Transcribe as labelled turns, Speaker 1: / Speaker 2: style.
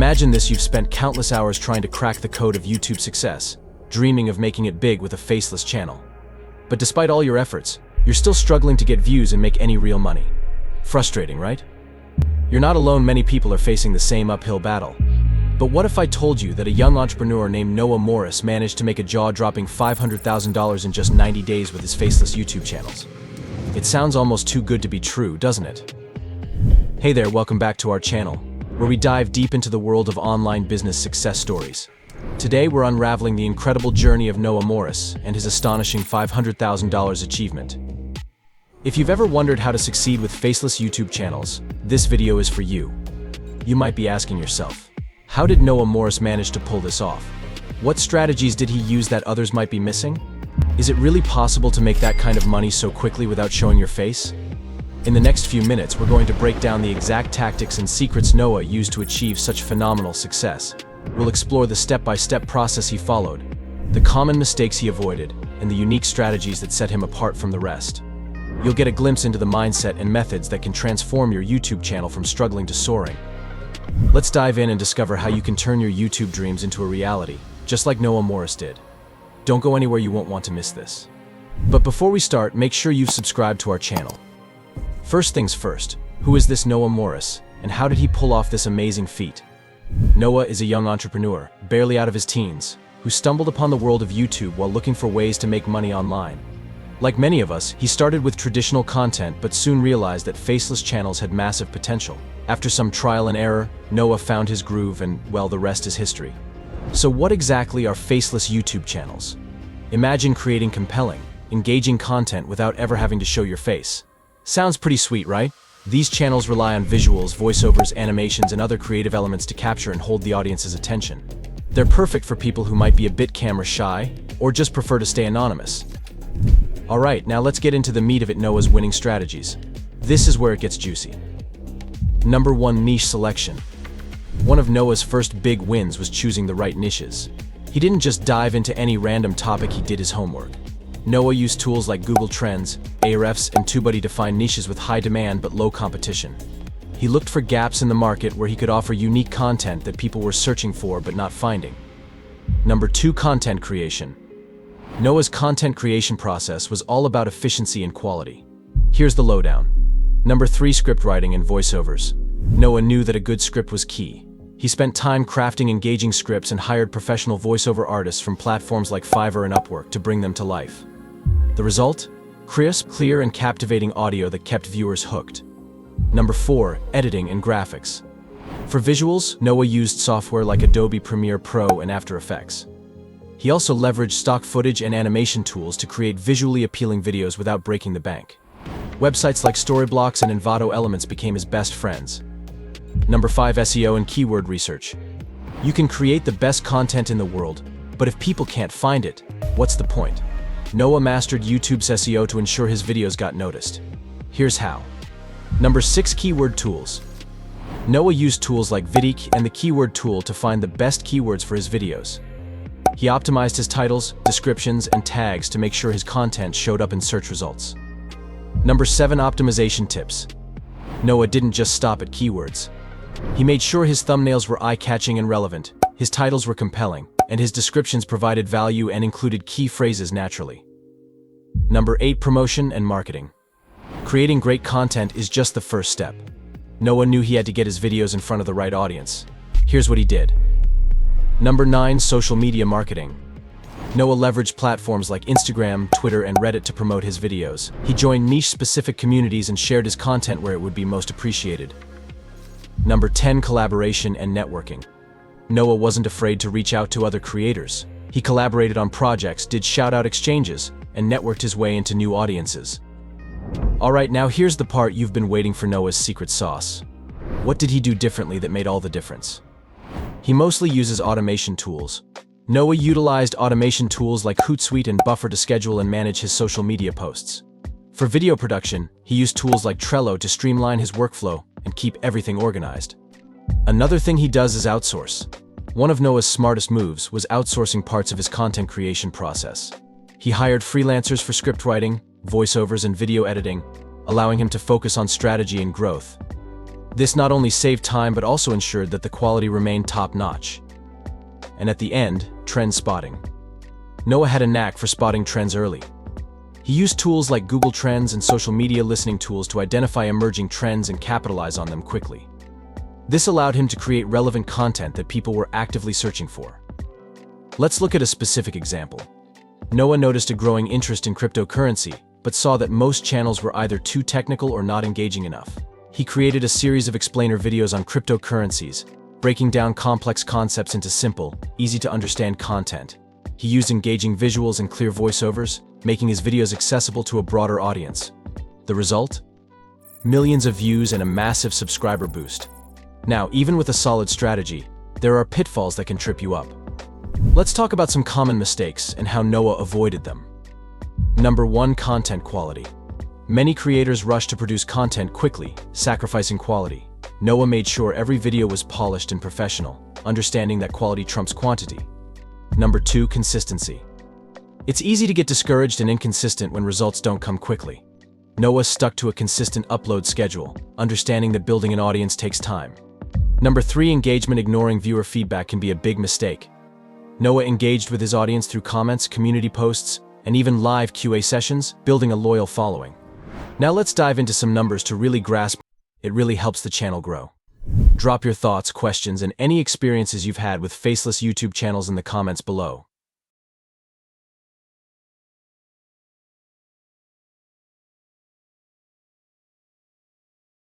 Speaker 1: Imagine this: you've spent countless hours trying to crack the code of YouTube success, dreaming of making it big with a faceless channel. But despite all your efforts, you're still struggling to get views and make any real money. Frustrating, right? You're not alone. Many people are facing the same uphill battle. But what if I told you that a young entrepreneur named Noah Morris managed to make a jaw-dropping $500,000 in just 90 days with his faceless YouTube channels? It sounds almost too good to be true, doesn't it? Hey there, welcome back to our channel, where we dive deep into the world of online business success stories. Today we're unraveling the incredible journey of Noah Morris and his astonishing $500,000 achievement. If you've ever wondered how to succeed with faceless YouTube channels, this video is for you. You might be asking yourself, how did Noah Morris manage to pull this off? What strategies did he use that others might be missing? Is it really possible to make that kind of money so quickly without showing your face? In the next few minutes, we're going to break down the exact tactics and secrets Noah used to achieve such phenomenal success. We'll explore the step-by-step process he followed, the common mistakes he avoided, and the unique strategies that set him apart from the rest. You'll get a glimpse into the mindset and methods that can transform your YouTube channel from struggling to soaring. Let's dive in and discover how you can turn your YouTube dreams into a reality, just like Noah Morris did. Don't go anywhere, you won't want to miss this. But before we start, make sure you've subscribed to our channel. First things first, who is this Noah Morris, and how did he pull off this amazing feat? Noah is a young entrepreneur, barely out of his teens, who stumbled upon the world of YouTube while looking for ways to make money online. Like many of us, he started with traditional content but soon realized that faceless channels had massive potential. After some trial and error, Noah found his groove and, well, the rest is history. So what exactly are faceless YouTube channels? Imagine creating compelling, engaging content without ever having to show your face. Sounds pretty sweet, right? These channels rely on visuals, voiceovers, animations, and other creative elements to capture and hold the audience's attention. They're perfect for people who might be a bit camera shy or just prefer to stay anonymous. Alright, now let's get into the meat of it: Noah's winning strategies. This is where it gets juicy. Number 1. Niche selection. One of Noah's first big wins was choosing the right niches. He didn't just dive into any random topic, he did his homework. Noah used tools like Google Trends, Ahrefs, and TubeBuddy to find niches with high demand but low competition. He looked for gaps in the market where he could offer unique content that people were searching for but not finding. Number 2. Content creation. Noah's content creation process was all about efficiency and quality. Here's the lowdown. Number 3. Script writing and voiceovers. Noah knew that a good script was key. He spent time crafting engaging scripts and hired professional voiceover artists from platforms like Fiverr and Upwork to bring them to life. The result? Crisp, clear, and captivating audio that kept viewers hooked. Number 4. Editing and graphics. For visuals, Noah used software like Adobe Premiere Pro and After Effects. He also leveraged stock footage and animation tools to create visually appealing videos without breaking the bank. Websites like Storyblocks and Envato Elements became his best friends. Number 5. SEO and keyword research. You can create the best content in the world, but if people can't find it, what's the point? Noah mastered YouTube's SEO to ensure his videos got noticed. Here's how. Number 6. Keyword tools. Noah used tools like Vidiq and the keyword tool to find the best keywords for his videos. He optimized his titles, descriptions, and tags to make sure his content showed up in search results. Number 7. Optimization tips. Noah didn't just stop at keywords. He made sure his thumbnails were eye-catching and relevant, his titles were compelling, and his descriptions provided value and included key phrases naturally. Number 8. Promotion and marketing. Creating great content is just the first step. Noah knew he had to get his videos in front of the right audience. Here's what he did. Number 9. Social media marketing. Noah leveraged platforms like Instagram, Twitter, and Reddit to promote his videos. He joined niche-specific communities and shared his content where it would be most appreciated. Number 10. Collaboration and networking. Noah wasn't afraid to reach out to other creators. He collaborated on projects, did shout-out exchanges, and networked his way into new audiences. Alright, now here's the part you've been waiting for: Noah's secret sauce. What did he do differently that made all the difference? He mostly uses automation tools. Noah utilized automation tools like Hootsuite and Buffer to schedule and manage his social media posts. For video production, he used tools like Trello to streamline his workflow and keep everything organized. Another thing he does is outsource. One of Noah's smartest moves was outsourcing parts of his content creation process. He hired freelancers for script writing, voiceovers, and video editing, allowing him to focus on strategy and growth. This not only saved time but also ensured that the quality remained top-notch. And at the end, trend spotting. Noah had a knack for spotting trends early. He used tools like Google Trends and social media listening tools to identify emerging trends and capitalize on them quickly. This allowed him to create relevant content that people were actively searching for. Let's look at a specific example. Noah noticed a growing interest in cryptocurrency, but saw that most channels were either too technical or not engaging enough. He created a series of explainer videos on cryptocurrencies, breaking down complex concepts into simple, easy-to-understand content. He used engaging visuals and clear voiceovers, making his videos accessible to a broader audience. The result? Millions of views and a massive subscriber boost. Now, even with a solid strategy, there are pitfalls that can trip you up. Let's talk about some common mistakes and how Noah avoided them. Number 1. Content quality. Many creators rush to produce content quickly, sacrificing quality. Noah made sure every video was polished and professional, understanding that quality trumps quantity. Number 2. Consistency. It's easy to get discouraged and inconsistent when results don't come quickly. Noah stuck to a consistent upload schedule, understanding that building an audience takes time. Number 3. Engagement. Ignoring viewer feedback can be a big mistake. Noah engaged with his audience through comments, community posts, and even live QA sessions, building a loyal following. Now let's dive into some numbers to really grasp. It really helps the channel grow. Drop your thoughts, questions, and any experiences you've had with faceless YouTube channels in the comments below.